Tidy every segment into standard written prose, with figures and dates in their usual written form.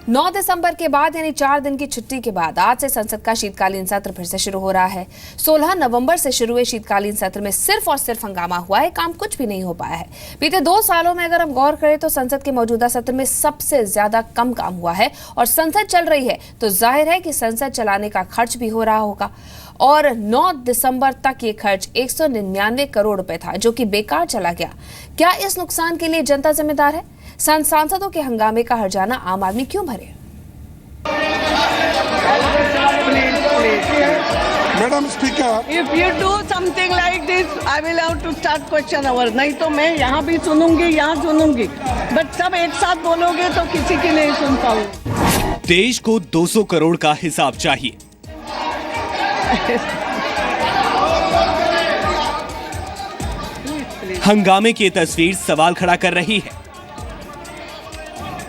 9 दिसंबर के बाद यानी 4 दिन की छुट्टी के बाद आज से संसद का शीतकालीन सत्र फिर से शुरू हो रहा है। 16 नवंबर से शुरू हुए शीतकालीन सत्र में सिर्फ और सिर्फ हंगामा हुआ है, काम कुछ भी नहीं हो पाया है। बीते 2 सालों में अगर हम गौर करें तो संसद के मौजूदा सत्र में सबसे ज्यादा कम काम हुआ है और संसद चल रही है तो जाहिर है कि संसद चलाने का खर्च भी हो रहा होगा। और 9 दिसंबर तक ये खर्च 199 करोड़ रुपए था जो कि बेकार चला गया। क्या इस नुकसान के लिए जनता जिम्मेदार है? सांसदों के हंगामे का हर्जाना आम आदमी क्यों भरे? Madam speaker, If you do something like this, I will have to start question hour. नहीं तो मैं यहाँ भी सुनूंगी, यहाँ सुनूंगी, बट सब एक साथ बोलोगे तो किसी की नहीं सुन पाऊंगी। देश को 200 करोड़ का हिसाब चाहिए। हंगामे की तस्वीर सवाल खड़ा कर रही है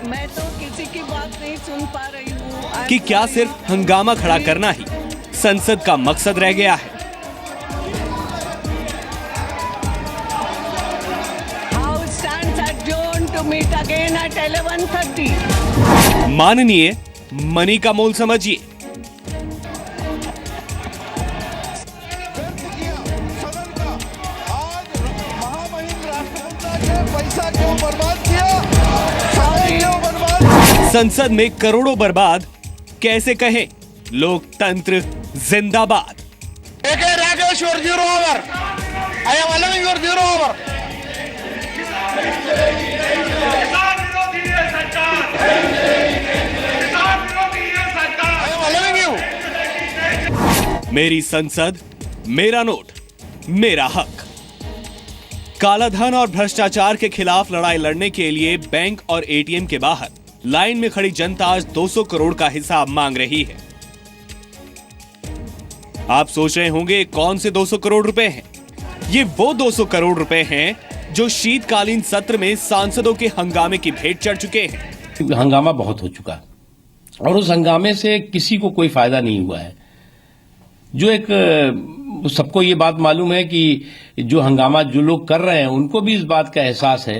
मैं तो किसी की बात नहीं सुन पा रही हूँ कि क्या सिर्फ हंगामा खड़ा करना ही संसद का मकसद रह गया है। House stands adjourned to meet again at 11:30. माननीय मनी का मोल समझिए। पैसा क्यों बर्बाद किया? क्यों बर्बाद? संसद में करोड़ों बर्बाद कैसे कहें? लोकतंत्र जिंदाबाद। Rajeshwar 0 over. I am allowing your 0 over. I am allowing you। मेरी संसद, मेरा नोट, मेरा हक। कालाधन और भ्रष्टाचार के खिलाफ लड़ाई लड़ने के लिए बैंक और एटीएम के बाहर लाइन में खड़ी जनता आज 200 करोड़ का हिसाब मांग रही है। आप सोच रहे होंगे कौन से 200 करोड़ रुपए हैं? ये वो 200 करोड़ रुपए हैं जो शीतकालीन सत्र में सांसदों के हंगामे की भेंट चढ़ चुके हैं। हंगामा बहुत हो चुका और उस हंगामे से किसी को कोई फायदा नहीं हुआ है। जो एक सबको ये बात मालूम है कि जो हंगामा जो लोग कर रहे हैं उनको भी इस बात का एहसास है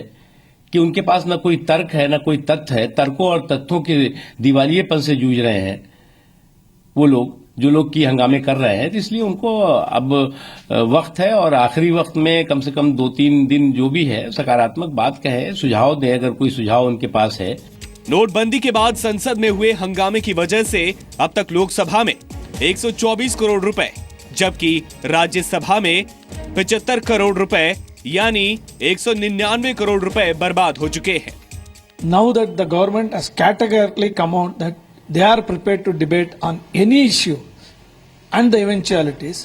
कि उनके पास न कोई तर्क है न कोई तथ्य है। तर्कों और तथ्यों के दिवालियेपन से जूझ रहे हैं वो लोग जो लोग की हंगामे कर रहे हैं। तो इसलिए उनको अब वक्त है और आखिरी वक्त में कम से कम 2-3 दिन जो भी है सकारात्मक बात कहे, सुझाव दे, अगर कोई सुझाव उनके पास है। नोटबंदी के बाद संसद में हुए हंगामे की वजह से अब तक लोकसभा में 124 करोड़ रुपए जबकि राज्यसभा में 75 करोड़ रुपए यानी 199 करोड़ रुपए बर्बाद हो चुके हैं। Now that the government has categorically come out that they are prepared to debate on any issue and the eventualities,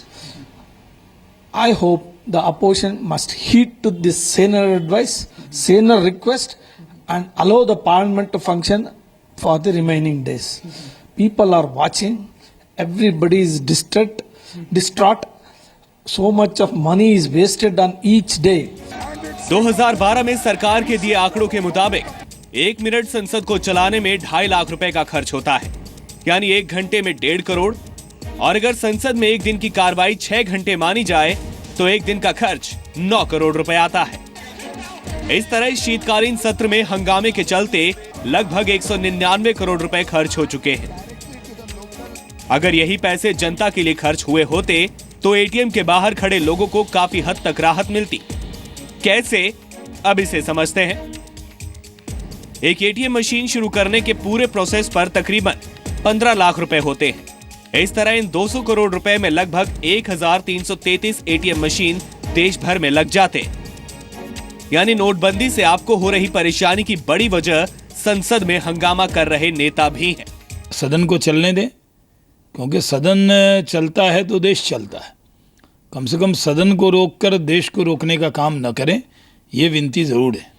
I hope the opposition must heed to this saner advice, saner request and allow the parliament to function for the remaining days. People are watching, everybody is distraught, so much of money is wasted on each day. 2012 में सरकार के दिए आंकड़ों के मुताबिक 1 minute संसद को चलाने में 2.5 लाख रुपए का खर्च होता है, यानी 1 घंटे में 1.5 करोड़। और अगर संसद में एक दिन की कार्रवाई 6 घंटे मानी जाए तो एक दिन का खर्च 9 करोड़ रुपए आता है। इस तरह इस शीतकालीन सत्र में हंगामे के चलते लगभग 199 करोड़ रुपए खर्च हो चुके हैं। अगर यही पैसे जनता के लिए खर्च हुए होते तो एटीएम के बाहर खड़े लोगों को काफी हद तक राहत मिलती। कैसे, अब इसे समझते हैं। एक एटीएम मशीन शुरू करने के पूरे प्रोसेस पर तकरीबन 15 लाख रुपए होते हैं। इस तरह इन 200 करोड़ रुपए में लगभग 1333 एटीएम मशीन देश भर में लग जाते। यानी नोटबंदी से आपको हो रही परेशानी की बड़ी वजह संसद में हंगामा कर रहे नेता भी हैं। सदन को चलने दें, क्योंकि सदन चलता है तो देश चलता है। कम से कम सदन को रोककर देश को रोकने का काम न करें, ये विनती जरूर है।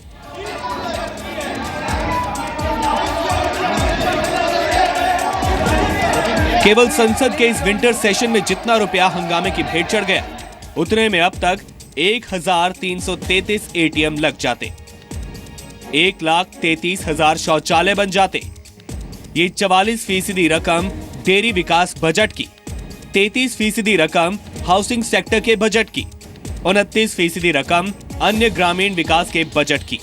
केवल संसद के इस विंटर सेशन में जितना रुपया हंगामे की भेंट चढ़ गया उतने में अब तक 1333 एटीएम लग जाते, 1,33,000 शौचालय बन जाते। ये 44% रकम डेयरी विकास बजट की, 33% रकम हाउसिंग सेक्टर के बजट की, 29% रकम अन्य ग्रामीण विकास के बजट की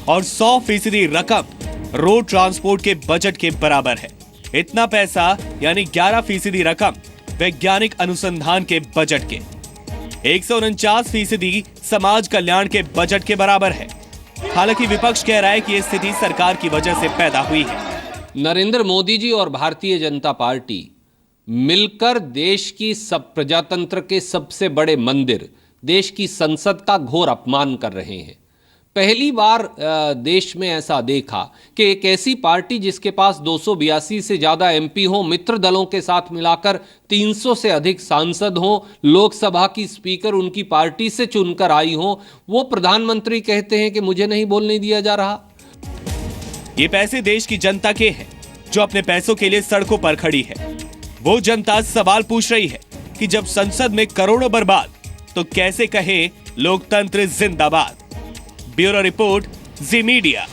और 100% रकम रोड ट्रांसपोर्ट के बजट के बराबर है। इतना पैसा यानी 11% रकम वैज्ञानिक अनुसंधान के बजट के, 149% समाज कल्याण के बजट के बराबर है। हालांकि विपक्ष कह रहा है कि यह स्थिति सरकार की वजह से पैदा हुई है। नरेंद्र मोदी जी और भारतीय जनता पार्टी मिलकर देश की सब प्रजातंत्र के सबसे बड़े मंदिर, देश की संसद का घोर अपमान कर रहे हैं। पहली बार देश में ऐसा देखा कि एक ऐसी पार्टी जिसके पास 282 से ज्यादा एमपी हों, मित्र दलों के साथ मिलाकर 300 से अधिक सांसद हों, लोकसभा की स्पीकर उनकी पार्टी से चुनकर आई हों, वो प्रधानमंत्री कहते हैं कि मुझे नहीं बोलने दिया जा रहा। ये पैसे देश की जनता के हैं जो अपने पैसों के लिए सड़कों पर खड़ी है। वो जनता सवाल पूछ रही है कि जब संसद में करोड़ों बर्बाद तो कैसे कहे लोकतंत्र जिंदाबाद। ब्यूरो रिपोर्ट, जी मीडिया।